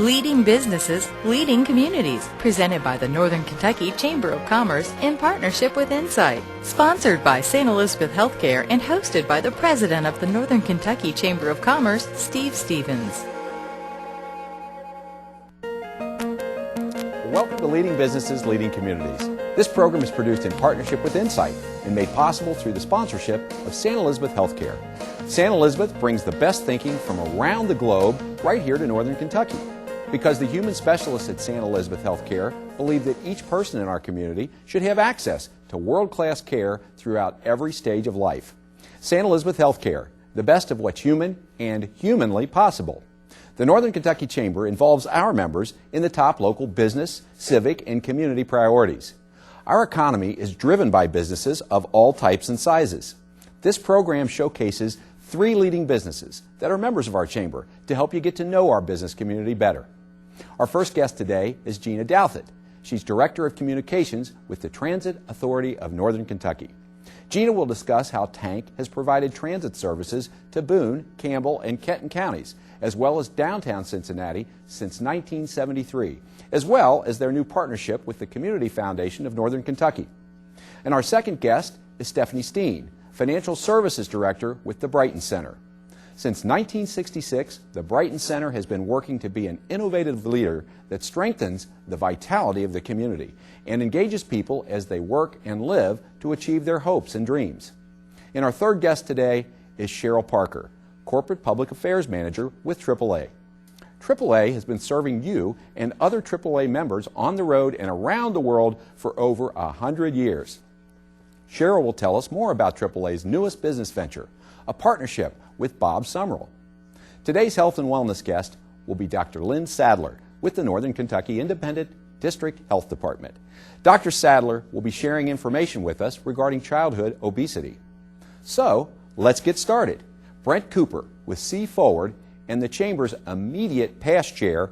Leading Businesses, Leading Communities, presented by the Northern Kentucky Chamber of Commerce in partnership with Insight. Sponsored by St. Elizabeth Healthcare and hosted by the President of the Northern Kentucky Chamber of Commerce, Steve Stevens. Welcome to Leading Businesses, Leading Communities. This program is produced in partnership with Insight and made possible through the sponsorship of St. Elizabeth Healthcare. St. Elizabeth brings the best thinking from around the globe right here to Northern Kentucky. Because the human specialists at St. Elizabeth Healthcare believe that each person in our community should have access to world-class care throughout every stage of life. St. Elizabeth Healthcare, the best of what's human and humanly possible. The Northern Kentucky Chamber involves our members in the top local business, civic, and community priorities. Our economy is driven by businesses of all types and sizes. This program showcases 3 leading businesses that are members of our chamber to help you get to know our business community better. Our first guest today is Gina Douthit. She's Director of Communications with the Transit Authority of Northern Kentucky. Gina will discuss how TANK has provided transit services to Boone, Campbell, and Kenton counties, as well as downtown Cincinnati since 1973, as well as their new partnership with the Community Foundation of Northern Kentucky. And our second guest is Stephanie Steen, Financial Services Director with the Brighton Center. Since 1966, the Brighton Center has been working to be an innovative leader that strengthens the vitality of the community and engages people as they work and live to achieve their hopes and dreams. And our third guest today is Cheryl Parker, Corporate Public Affairs Manager with AAA. AAA has been serving you and other AAA members on the road and around the world for over 100 years. Cheryl will tell us more about AAA's newest business venture, a partnership with Bob Summerall. Today's health and wellness guest will be Dr. Lynn Sadler with the Northern Kentucky Independent District Health Department. Dr. Sadler will be sharing information with us regarding childhood obesity. So, let's get started. Brent Cooper with C Forward and the Chamber's immediate past chair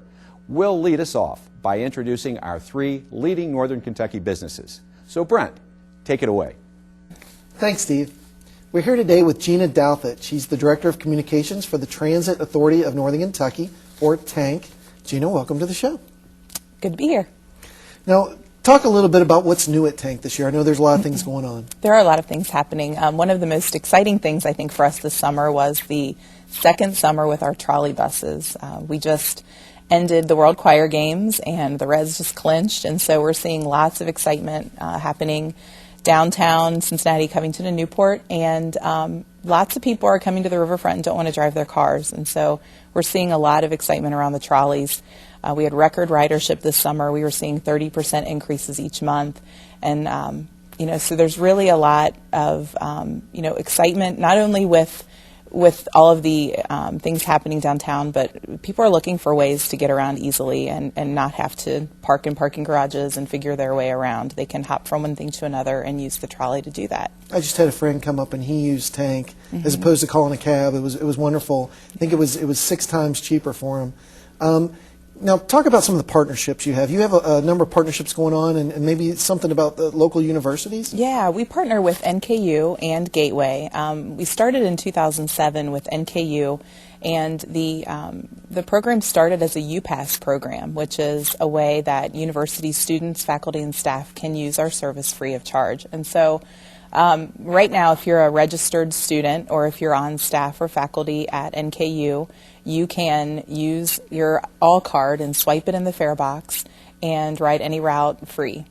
will lead us off by introducing our 3 leading Northern Kentucky businesses. So Brent, take it away. Thanks, Steve. We're here today with Gina Douthit. She's the Director of Communications for the Transit Authority of Northern Kentucky, or TANK. Gina, welcome to the show. Good to be here. Now, talk a little bit about what's new at TANK this year. I know there's a lot of things going on. There are a lot of things happening. One of the most exciting things, I think, for us this summer was the second summer with our trolley buses. We just ended the World Choir Games, and the Reds just clinched, and so we're seeing lots of excitement happening downtown Cincinnati, Covington, and Newport, and lots of people are coming to the riverfront and don't want to drive their cars, and so we're seeing a lot of excitement around the trolleys. We had record ridership this summer. We were seeing 30% increases each month, and so there's really a lot of excitement, not only with all of the things happening downtown, but people are looking for ways to get around easily and not have to park in parking garages and figure their way around. They can hop from one thing to another and use the trolley to do that. I just had a friend come up and he used TANK as opposed to calling a cab. It was wonderful. I think it was 6 times cheaper for him. Now, talk about some of the partnerships you have. You have a number of partnerships going on, and maybe something about the local universities? Yeah, we partner with NKU and Gateway. We started in 2007 with NKU, and the program started as a UPass program, which is a way that university students, faculty, and staff can use our service free of charge. And so right now, if you're a registered student or if you're on staff or faculty at NKU, you can use your All card and swipe it in the fare box and ride any route free.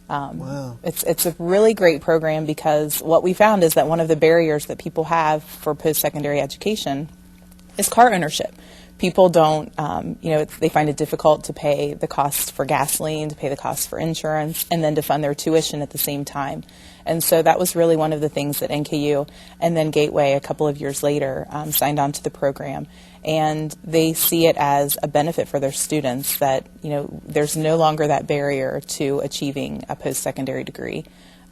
Wow. It's a really great program because what we found is that one of the barriers that people have for post-secondary education is car ownership. People don't, they find it difficult to pay the cost for gasoline, to pay the cost for insurance, and then to fund their tuition at the same time. And so that was really one of the things that NKU and then Gateway a couple of years later signed on to the program. And they see it as a benefit for their students that, there's no longer that barrier to achieving a post-secondary degree.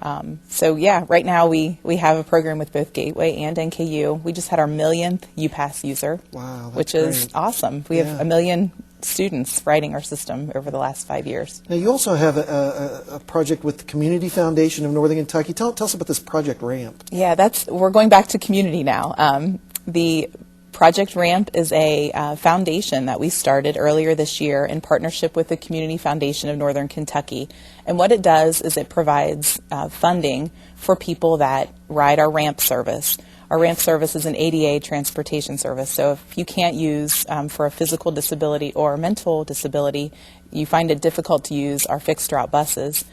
Right now we have a program with both Gateway and NKU. We just had our 1,000th UPass user, wow, which is awesome. We have 1 million students riding our system over the last 5 years. Now, you also have a project with the Community Foundation of Northern Kentucky. Tell us about this Project RAMP. Yeah, we're going back to community now. The Project RAMP is a foundation that we started earlier this year in partnership with the Community Foundation of Northern Kentucky. And what it does is it provides funding for people that ride our RAMP service. Our RAMP service is an ADA transportation service, so if you can't use for a physical disability or mental disability, you find it difficult to use our fixed route buses,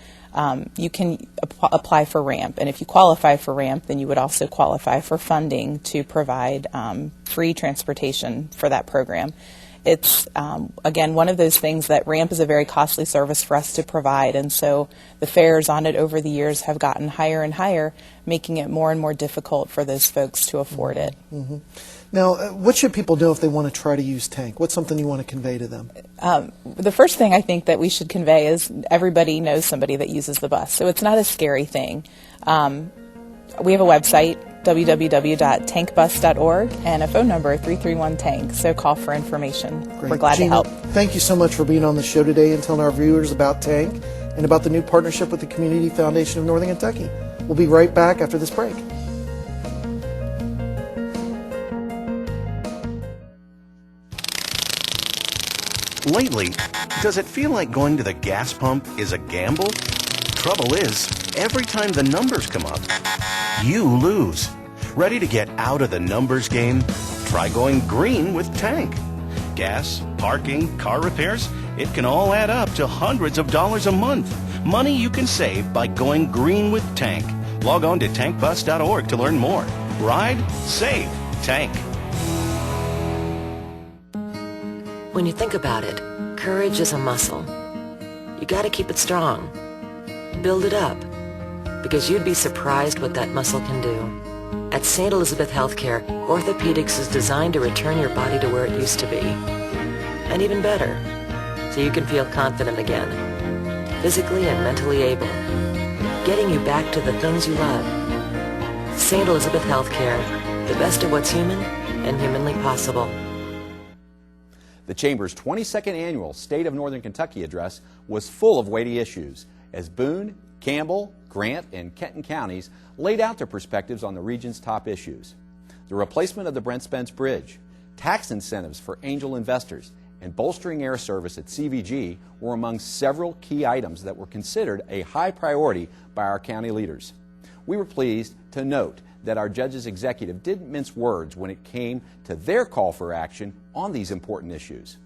you can apply for RAMP. And if you qualify for RAMP, then you would also qualify for funding to provide free transportation for that program. It's, again, one of those things that RAMP is a very costly service for us to provide, and so the fares on it over the years have gotten higher and higher, making it more and more difficult for those folks to afford it. Mm-hmm. Now, what should people know if they want to try to use Tank? What's something you want to convey to them? The first thing I think that we should convey is everybody knows somebody that uses the bus, so it's not a scary thing. We have a website, www.tankbus.org, and a phone number, 331-TANK, so call for information. Great. We're glad Gina, to help. Thank you so much for being on the show today and telling our viewers about Tank and about the new partnership with the Community Foundation of Northern Kentucky. We'll be right back after this break. Lately, does it feel like going to the gas pump is a gamble? Trouble is, every time the numbers come up, you lose. Ready to get out of the numbers game? Try going green with Tank. Gas, parking, car repairs, it can all add up to hundreds of dollars a month. Money you can save by going green with Tank. Log on to tankbus.org to learn more. Ride, save, Tank. When you think about it, courage is a muscle. You gotta keep it strong. Build it up, because you'd be surprised what that muscle can do. At St. Elizabeth Healthcare, orthopedics is designed to return your body to where it used to be. And even better, so you can feel confident again, physically and mentally able, getting you back to the things you love. St. Elizabeth Healthcare, the best of what's human and humanly possible. The Chamber's 22nd annual State of Northern Kentucky address was full of weighty issues as Boone, Campbell, Grant, and Kenton counties laid out their perspectives on the region's top issues. The replacement of the Brent Spence Bridge, tax incentives for angel investors, and bolstering air service at CVG were among several key items that were considered a high priority by our county leaders. We were pleased to note that our judge's executive didn't mince words when it came to their call for action on these important issues.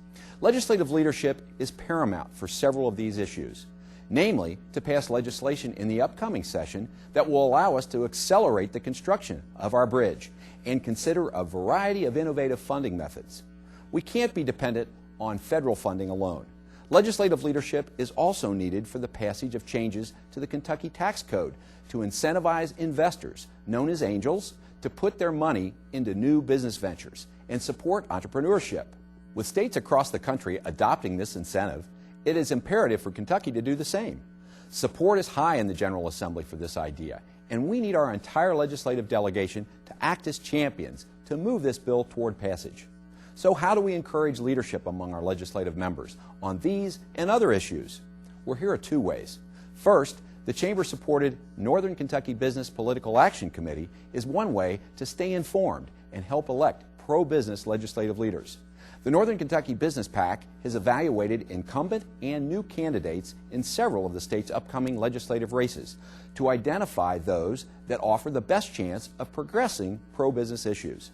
Legislative leadership is paramount for several of these issues, namely to pass legislation in the upcoming session that will allow us to accelerate the construction of our bridge and consider a variety of innovative funding methods. We can't be dependent on federal funding alone. Legislative leadership is also needed for the passage of changes to the Kentucky Tax Code to incentivize investors, known as angels, to put their money into new business ventures and support entrepreneurship. With states across the country adopting this incentive, it is imperative for Kentucky to do the same. Support is high in the General Assembly for this idea, and we need our entire legislative delegation to act as champions to move this bill toward passage. So how do we encourage leadership among our legislative members on these and other issues? Well, here are two ways. First, the Chamber-supported Northern Kentucky Business Political Action Committee is one way to stay informed and help elect pro-business legislative leaders. The Northern Kentucky Business PAC has evaluated incumbent and new candidates in several of the state's upcoming legislative races to identify those that offer the best chance of progressing pro-business issues.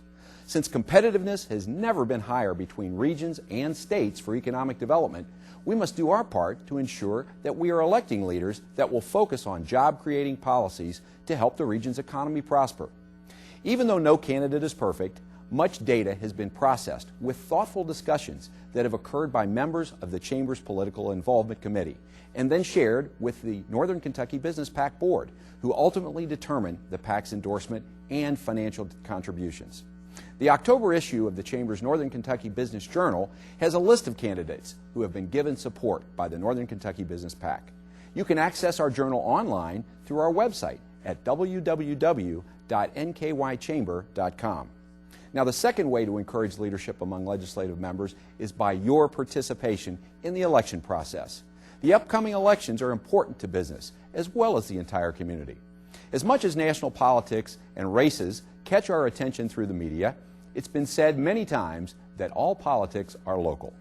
Since competitiveness has never been higher between regions and states for economic development, we must do our part to ensure that we are electing leaders that will focus on job-creating policies to help the region's economy prosper. Even though no candidate is perfect, much data has been processed with thoughtful discussions that have occurred by members of the Chamber's Political Involvement Committee and then shared with the Northern Kentucky Business PAC Board, who ultimately determined the PAC's endorsement and financial contributions. The October issue of the Chamber's Northern Kentucky Business Journal has a list of candidates who have been given support by the Northern Kentucky Business PAC. You can access our journal online through our website at www.nkychamber.com. Now, the second way to encourage leadership among legislative members is by your participation in the election process. The upcoming elections are important to business as well as the entire community. As much as national politics and races catch our attention through the media, It's been said many times that all politics are local.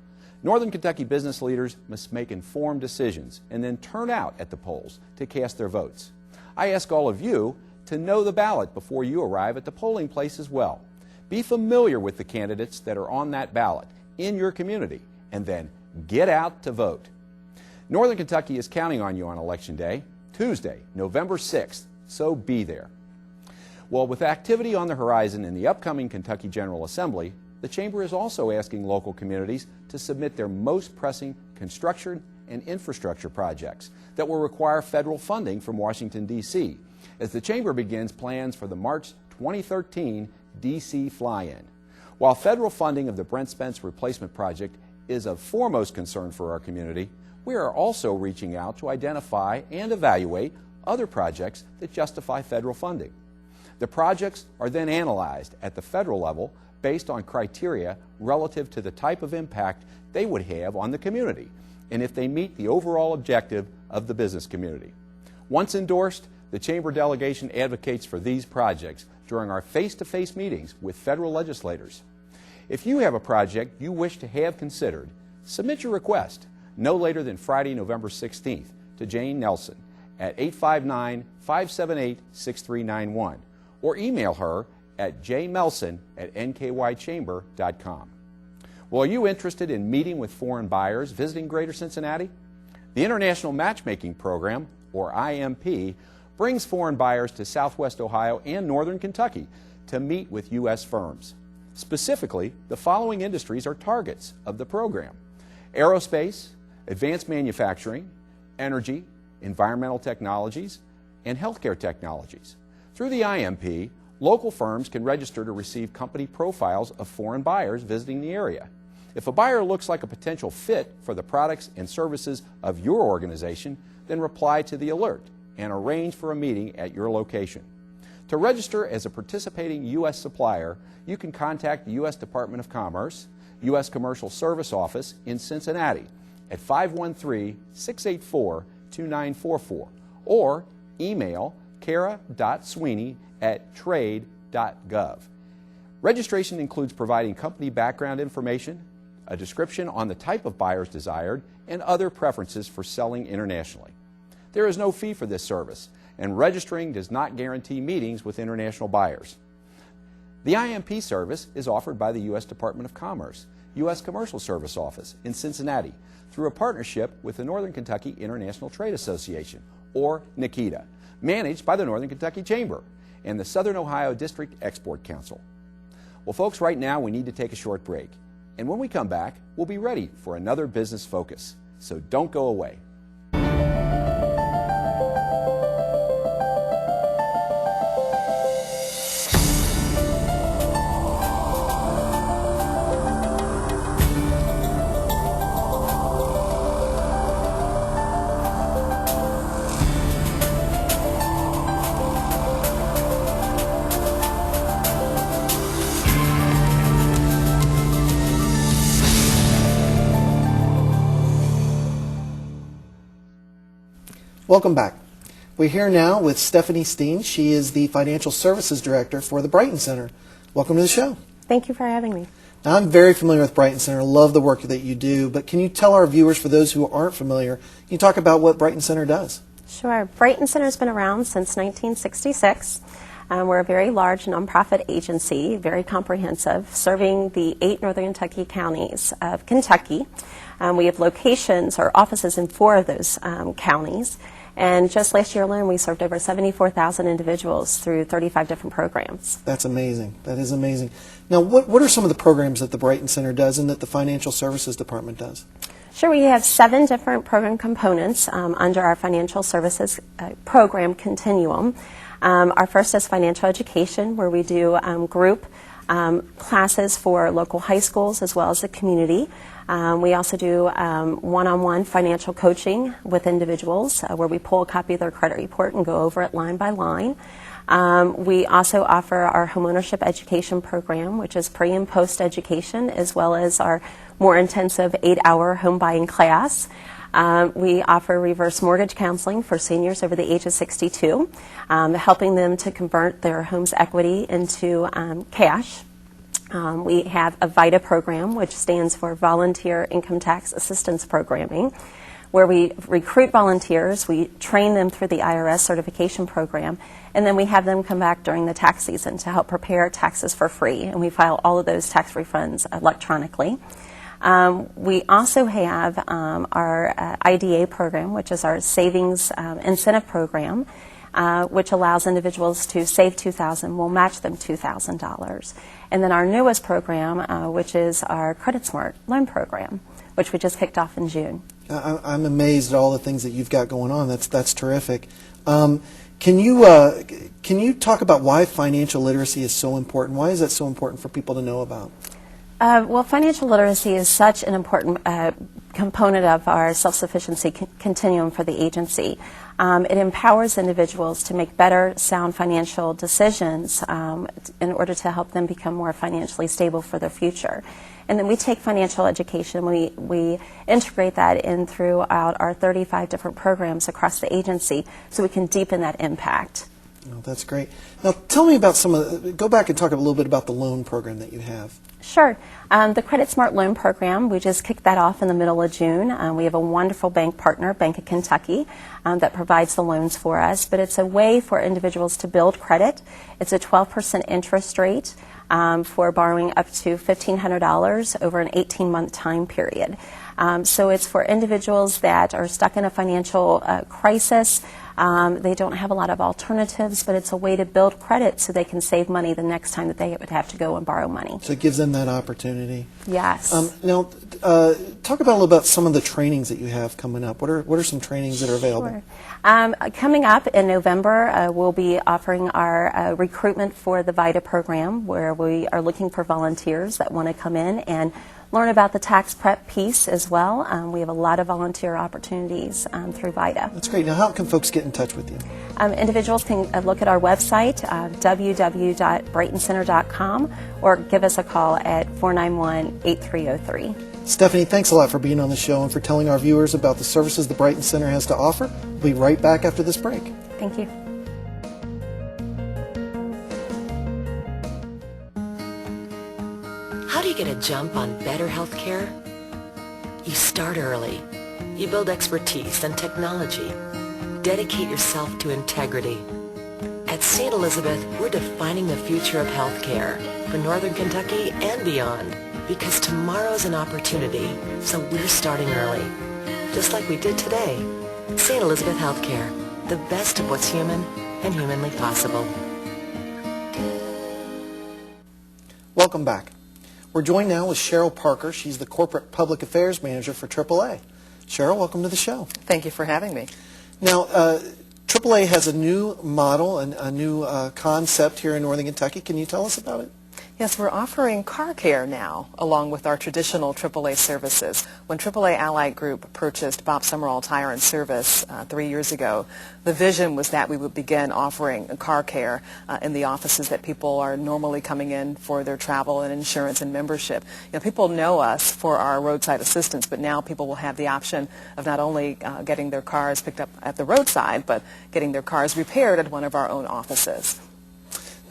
Northern Kentucky business leaders must make informed decisions and then turn out at the polls to cast their votes. I ask all of you to know the ballot before you arrive at the polling place as well. Be familiar with the candidates that are on that ballot in your community, and then get out to vote. Northern Kentucky is counting on you on Election Day, Tuesday, November 6th, so be there. Well, with activity on the horizon in the upcoming Kentucky General Assembly, the Chamber is also asking local communities to submit their most pressing construction and infrastructure projects that will require federal funding from Washington, D.C., as the Chamber begins plans for the March 2013 D.C. fly-in. While federal funding of the Brent Spence replacement project is of foremost concern for our community, we are also reaching out to identify and evaluate other projects that justify federal funding. The projects are then analyzed at the federal level based on criteria relative to the type of impact they would have on the community and if they meet the overall objective of the business community. Once endorsed, the Chamber delegation advocates for these projects during our face-to-face meetings with federal legislators. If you have a project you wish to have considered, submit your request no later than Friday, November 16th to Jane Nelson at 859-578-6391 or email her at jmelson@nkychamber.com. Well, are you interested in meeting with foreign buyers visiting Greater Cincinnati? The International Matchmaking Program, or IMP, brings foreign buyers to Southwest Ohio and Northern Kentucky to meet with U.S. firms. Specifically, the following industries are targets of the program: aerospace, advanced manufacturing, energy, environmental technologies, and healthcare technologies. Through the IMP, local firms can register to receive company profiles of foreign buyers visiting the area. If a buyer looks like a potential fit for the products and services of your organization, then reply to the alert and arrange for a meeting at your location. To register as a participating U.S. supplier, you can contact the U.S. Department of Commerce, U.S. Commercial Service Office in Cincinnati at 513-684-2944 or email kara.sweeney@trade.gov. Registration includes providing company background information, a description on the type of buyers desired, and other preferences for selling internationally. There is no fee for this service, and registering does not guarantee meetings with international buyers. The IMP service is offered by the U.S. Department of Commerce, U.S. Commercial Service Office in Cincinnati, through a partnership with the Northern Kentucky International Trade Association, or NIKITA, managed by the Northern Kentucky Chamber and the Southern Ohio District Export Council. Well, folks, right now we need to take a short break. And when we come back, we'll be ready for another business focus. So don't go away. Welcome back. We're here now with Stephanie Steen. She is the Financial Services Director for the Brighton Center. Welcome to the show. Thank you for having me. Now, I'm very familiar with Brighton Center, love the work that you do, but can you tell our viewers, for those who aren't familiar, can you talk about what Brighton Center does? Sure. Brighton Center has been around since 1966. We're a very large nonprofit agency, very comprehensive, serving the 8 northern Kentucky counties of Kentucky. We have locations or offices in 4 of those counties. And just last year alone, we served over 74,000 individuals through 35 different programs. That's amazing. That is amazing. Now, what are some of the programs that the Brighton Center does and that the Financial Services Department does? Sure. We have 7 different program components under our Financial Services program continuum. Our first is financial education, where we do group classes for local high schools as well as the community. We also do one-on-one financial coaching with individuals where we pull a copy of their credit report and go over it line by line. We also offer our homeownership education program, which is pre- and post-education, as well as our more intensive 8-hour home buying class. We offer reverse mortgage counseling for seniors over the age of 62, helping them to convert their home's equity into cash. We have a VITA program, which stands for Volunteer Income Tax Assistance Programming, where we recruit volunteers, we train them through the IRS certification program, and then we have them come back during the tax season to help prepare taxes for free, and we file all of those tax refunds electronically. We also have our IDA program, which is our Savings Incentive Program, which allows individuals to save $2,000. We'll match them $2,000. And then our newest program, which is our Credit Smart Loan Program, which we just kicked off in June. I'm amazed at all the things that you've got going on. That's terrific. Can you talk about why financial literacy is so important? Why is that so important for people to know about? Well, financial literacy is such an important component of our self-sufficiency continuum for the agency. It empowers individuals to make better, sound financial decisions in order to help them become more financially stable for their future. And then we take financial education, we integrate that in throughout our 35 different programs across the agency so we can deepen that impact. Oh, that's great. Now, tell me about go back and talk a little bit about the loan program that you have. Sure. The Credit Smart Loan Program, we just kicked that off in the middle of June. We have a wonderful bank partner, Bank of Kentucky, that provides the loans for us. But it's a way for individuals to build credit. It's a 12% interest rate for borrowing up to $1,500 over an 18-month time period. So it's for individuals that are stuck in a financial crisis. They don't have a lot of alternatives, but it's a way to build credit so they can save money the next time that they would have to go and borrow money. So it gives them that opportunity. Yes. Now, talk about a little about some of the trainings that you have coming up. What are some trainings that are available? Sure. Coming up in November, we'll be offering our recruitment for the VITA program, where we are looking for volunteers that want to come in and learn about the tax prep piece as well. We have a lot of volunteer opportunities through VITA. That's great. Now, how can folks get in touch with you? Individuals can look at our website, www.brightencenter.com, or give us a call at 491-8303. Stephanie, thanks a lot for being on the show and for telling our viewers about the services the Brighton Center has to offer. We'll be right back after this break. Thank you. How do you get a jump on better health care? You start early. You build expertise and technology. Dedicate yourself to integrity. At St. Elizabeth, we're defining the future of health care for Northern Kentucky and beyond, because tomorrow's an opportunity, so we're starting early. Just like we did today. St. Elizabeth Healthcare, the best of what's human and humanly possible. Welcome back. We're joined now with Cheryl Parker. She's the Corporate Public Affairs Manager for AAA. Cheryl, welcome to the show. Thank you for having me. Now, AAA has a new model, a new concept here in Northern Kentucky. Can you tell us about it? Yes, we're offering car care now, along with our traditional AAA services. When AAA Allied Group purchased Bob Summerall Tire and Service 3 years ago, the vision was that we would begin offering car care in the offices that people are normally coming in for their travel and insurance and membership. You know, people know us for our roadside assistance, but now people will have the option of not only getting their cars picked up at the roadside, but getting their cars repaired at one of our own offices.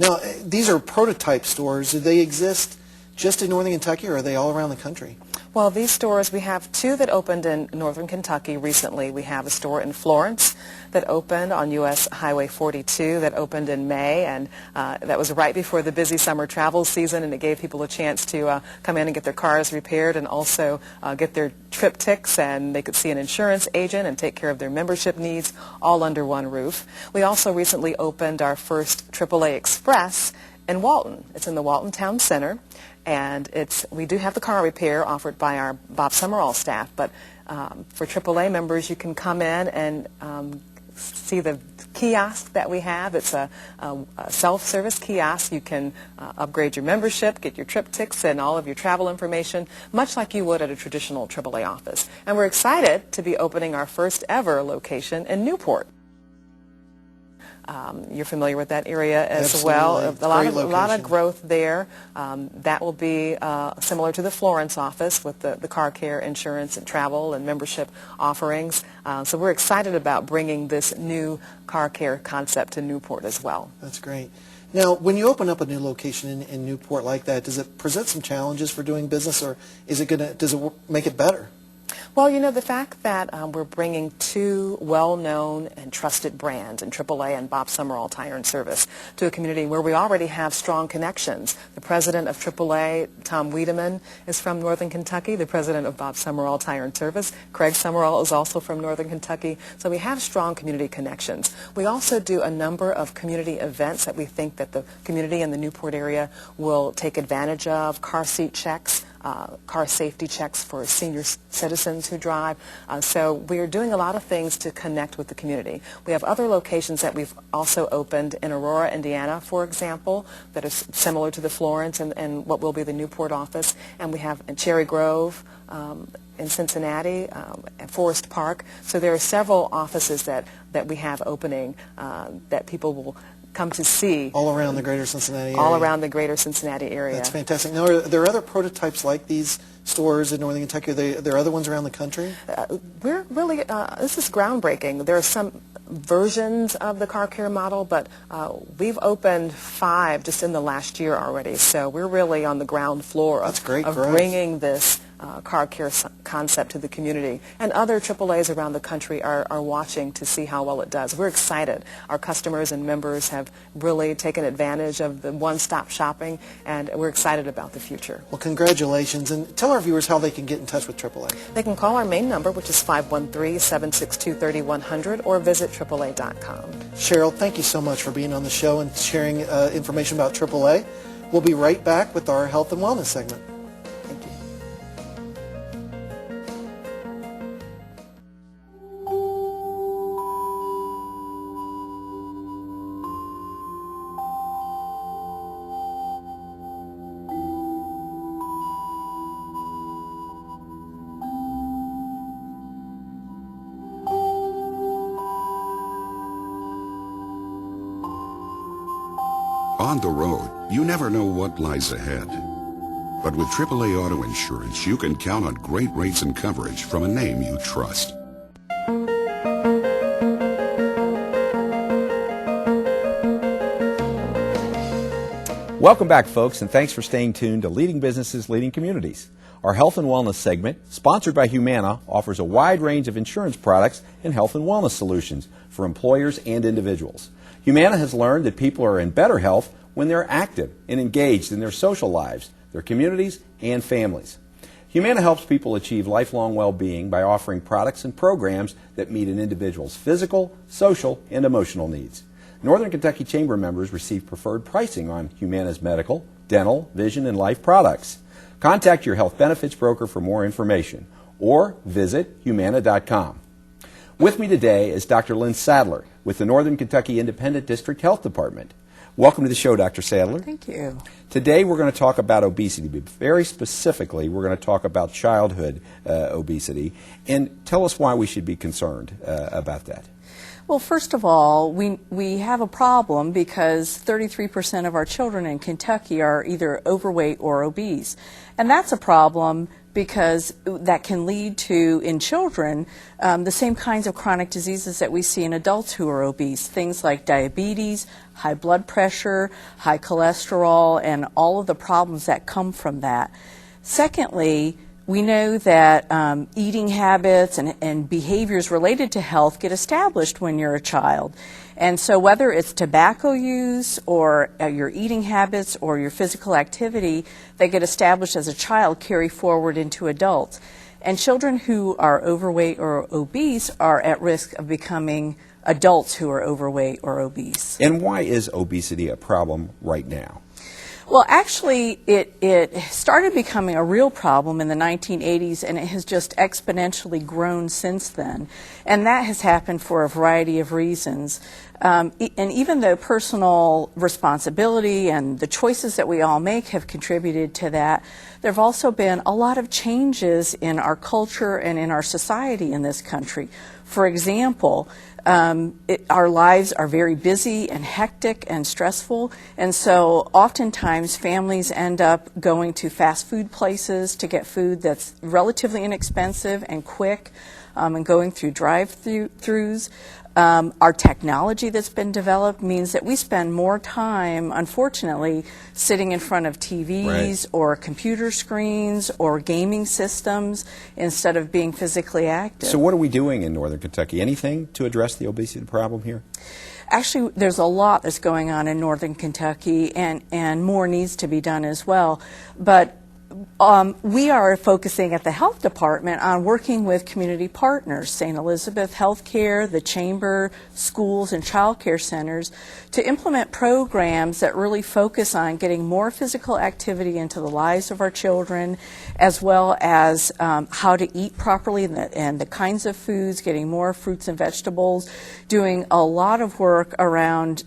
Now, these are prototype stores. Do they exist just in Northern Kentucky, or are they all around the country? Well, these stores, we have two that opened in Northern Kentucky recently. We have a store in Florence that opened on U.S. Highway 42 that opened in May, and that was right before the busy summer travel season, and it gave people a chance to come in and get their cars repaired and also get their triptychs, and they could see an insurance agent and take care of their membership needs all under one roof. We also recently opened our first AAA Express in Walton. It's in the Walton Town Center, and we do have the car repair offered by our Bob Summerall staff, but for AAA members, you can come in and see the kiosk that we have. It's a self-service kiosk. You can upgrade your membership, get your triptychs and all of your travel information, much like you would at a traditional AAA office. And we're excited to be opening our first ever location in Newport. You're familiar with that area as Absolutely. well. A lot of Great growth there. That will be similar to the Florence office with the car care, insurance, and travel and membership offerings. So we're excited about bringing this new car care concept to Newport as well. That's great. Now, when you open up a new location in Newport like that, does it present some challenges for doing business, or does it make it better? Well, you know, the fact that we're bringing two well-known and trusted brands in AAA and Bob Summerall Tire and Service to a community where we already have strong connections. The president of AAA, Tom Wiedemann, is from Northern Kentucky. The president of Bob Summerall Tire and Service, Craig Summerall, is also from Northern Kentucky. So we have strong community connections. We also do a number of community events that we think that the community in the Newport area will take advantage of, car seat checks, car safety checks for senior citizens who drive. So we're doing a lot of things to connect with the community. We have other locations that we've also opened in Aurora, Indiana, for example, that is similar to the Florence and what will be the Newport office. And we have in Cherry Grove, in Cincinnati, at Forest Park. So there are several offices that we have opening that people will come to see. All around the greater Cincinnati area. All around the greater Cincinnati area. That's fantastic. Now, are there other prototypes like these stores in Northern Kentucky? Are there other ones around the country? We're really, this is groundbreaking. There are some versions of the car care model, but we've opened 5 just in the last year already. So we're really on the ground floor of bringing this car care concept to the community. And other AAAs around the country are watching to see how well it does. We're excited. Our customers and members have really taken advantage of the one-stop shopping, and we're excited about the future. Well, congratulations. And tell our viewers how they can get in touch with AAA. They can call our main number, which is 513-762-3100, or visit AAA.com. Cheryl, thank you so much for being on the show and sharing information about AAA. We'll be right back with our health and wellness segment. Thank you. On the road, you never know what lies ahead. But with AAA Auto Insurance, you can count on great rates and coverage from a name you trust. Welcome back, folks, and thanks for staying tuned to Leading Businesses, Leading Communities. Our health and wellness segment, sponsored by Humana, offers a wide range of insurance products and health and wellness solutions for employers and individuals. Humana has learned that people are in better health when they're active and engaged in their social lives, their communities, and families. Humana helps people achieve lifelong well-being by offering products and programs that meet an individual's physical, social, and emotional needs. Northern Kentucky Chamber members receive preferred pricing on Humana's medical, dental, vision, and life products. Contact your health benefits broker for more information or visit humana.com. With me today is Dr. Lynn Sadler with the Northern Kentucky Independent District Health Department. Welcome to the show, Dr. Sadler. Thank you. Today we're going to talk about obesity, but very specifically we're going to talk about childhood obesity. And tell us why we should be concerned about that. Well, first of all, we have a problem because 33% of our children in Kentucky are either overweight or obese. And that's a problem because that can lead to, in children, the same kinds of chronic diseases that we see in adults who are obese, things like diabetes, high blood pressure, high cholesterol, and all of the problems that come from that. Secondly, we know that eating habits and behaviors related to health get established when you're a child. And so whether it's tobacco use or your eating habits or your physical activity that get established as a child carry forward into adults. And children who are overweight or obese are at risk of becoming adults who are overweight or obese. And why is obesity a problem right now? Well, actually, it started becoming a real problem in the 1980s, and it has just exponentially grown since then. And that has happened for a variety of reasons. And even though personal responsibility and the choices that we all make have contributed to that, there have also been a lot of changes in our culture and in our society in this country. For example, our lives are very busy and hectic and stressful, and so oftentimes families end up going to fast food places to get food that's relatively inexpensive and quick. and going through drive-throughs. Our technology that's been developed means that we spend more time, unfortunately, sitting in front of TVs or computer screens or gaming systems instead of being physically active. So what are we doing in Northern Kentucky? Anything to address the obesity problem here? Actually, there's a lot that's going on in Northern Kentucky, and more needs to be done as well. But we are focusing at the health department on working with community partners, St. Elizabeth Healthcare, the Chamber, schools, and child care centers, to implement programs that really focus on getting more physical activity into the lives of our children, as well as how to eat properly and the kinds of foods, getting more fruits and vegetables, doing a lot of work around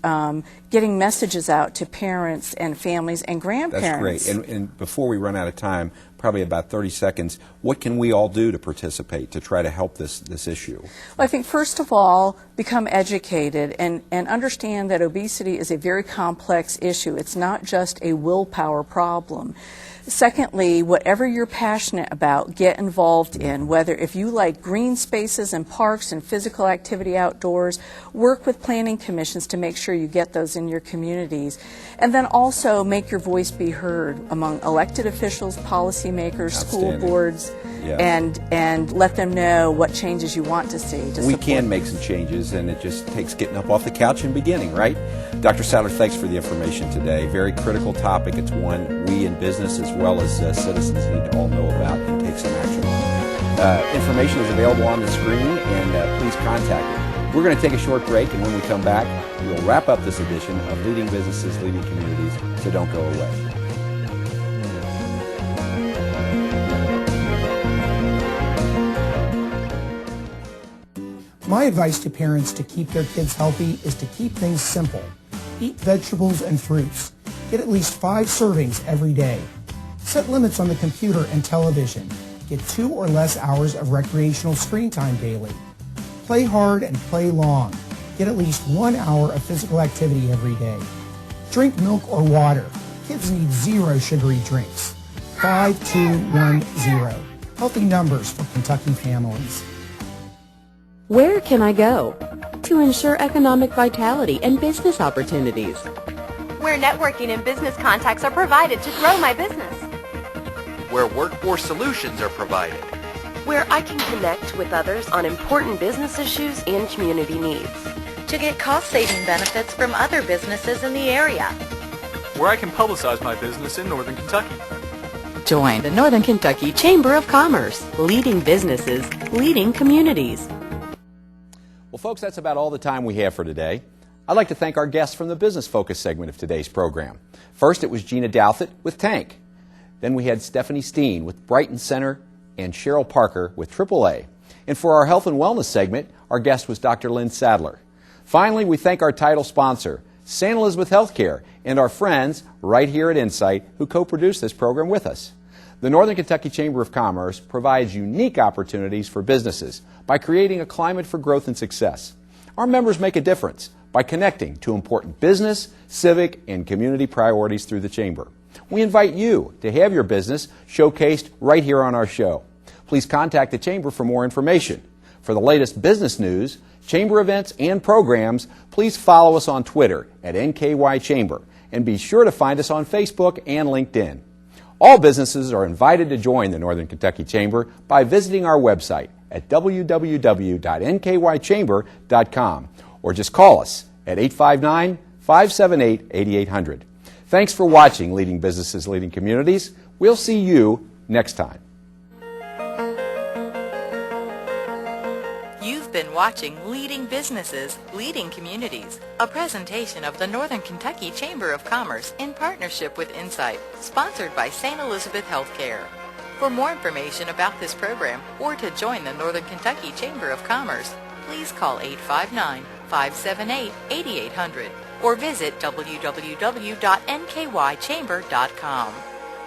getting messages out to parents and families and grandparents. That's great. And before we run out of time, probably about 30 seconds, what can we all do to participate, to try to help this issue? Well, I think first of all, become educated and understand that obesity is a very complex issue. It's not just a willpower problem. Secondly, whatever you're passionate about, get involved in. Whether if you like green spaces and parks and physical activity outdoors, work with planning commissions to make sure you get those in your communities. And then also make your voice be heard among elected officials, policymakers, school boards, and let them know what changes you want to see. We can make some changes, and it just takes getting up off the couch and beginning, right? Dr. Sadler, thanks for the information today. Very critical topic. It's one we in business as well as citizens need to all know about and take some action on. Information is available on the screen, and please contact me. We're going to take a short break, and when we come back, we'll wrap up this edition of Leading Businesses, Leading Communities, so don't go away. My advice to parents to keep their kids healthy is to keep things simple. Eat vegetables and fruits. Get at least 5 servings every day. Set limits on the computer and television. Get 2 or less hours of recreational screen time daily. Play hard and play long. Get at least 1 hour of physical activity every day. Drink milk or water. Kids need 0 sugary drinks. 5210. Healthy numbers for Kentucky families. Where can I go to ensure economic vitality and business opportunities? Where networking and business contacts are provided to grow my business. Where workforce solutions are provided. Where I can connect with others on important business issues and community needs. To get cost-saving benefits from other businesses in the area. Where I can publicize my business in Northern Kentucky. Join the Northern Kentucky Chamber of Commerce, leading businesses, leading communities. Well, folks, that's about all the time we have for today. I'd like to thank our guests from the Business Focus segment of today's program. First, it was Gina Douthit with Tank. Then we had Stephanie Steen with Brighton Center and Cheryl Parker with AAA. And for our Health and Wellness segment, our guest was Dr. Lynn Sadler. Finally, we thank our title sponsor, St. Elizabeth Healthcare, and our friends right here at Insight who co-produced this program with us. The Northern Kentucky Chamber of Commerce provides unique opportunities for businesses by creating a climate for growth and success. Our members make a difference by connecting to important business, civic, and community priorities through the Chamber. We invite you to have your business showcased right here on our show. Please contact the Chamber for more information. For the latest business news, Chamber events, and programs, please follow us on Twitter at NKY Chamber, and be sure to find us on Facebook and LinkedIn. All businesses are invited to join the Northern Kentucky Chamber by visiting our website at www.nkychamber.com or just call us at 859-578-8800. Thanks for watching Leading Businesses, Leading Communities. We'll see you next time. You've been watching Leading Businesses, Leading Communities, a presentation of the Northern Kentucky Chamber of Commerce in partnership with Insight, sponsored by St. Elizabeth Healthcare. For more information about this program or to join the Northern Kentucky Chamber of Commerce, please call 859-578-8800 or visit www.nkychamber.com.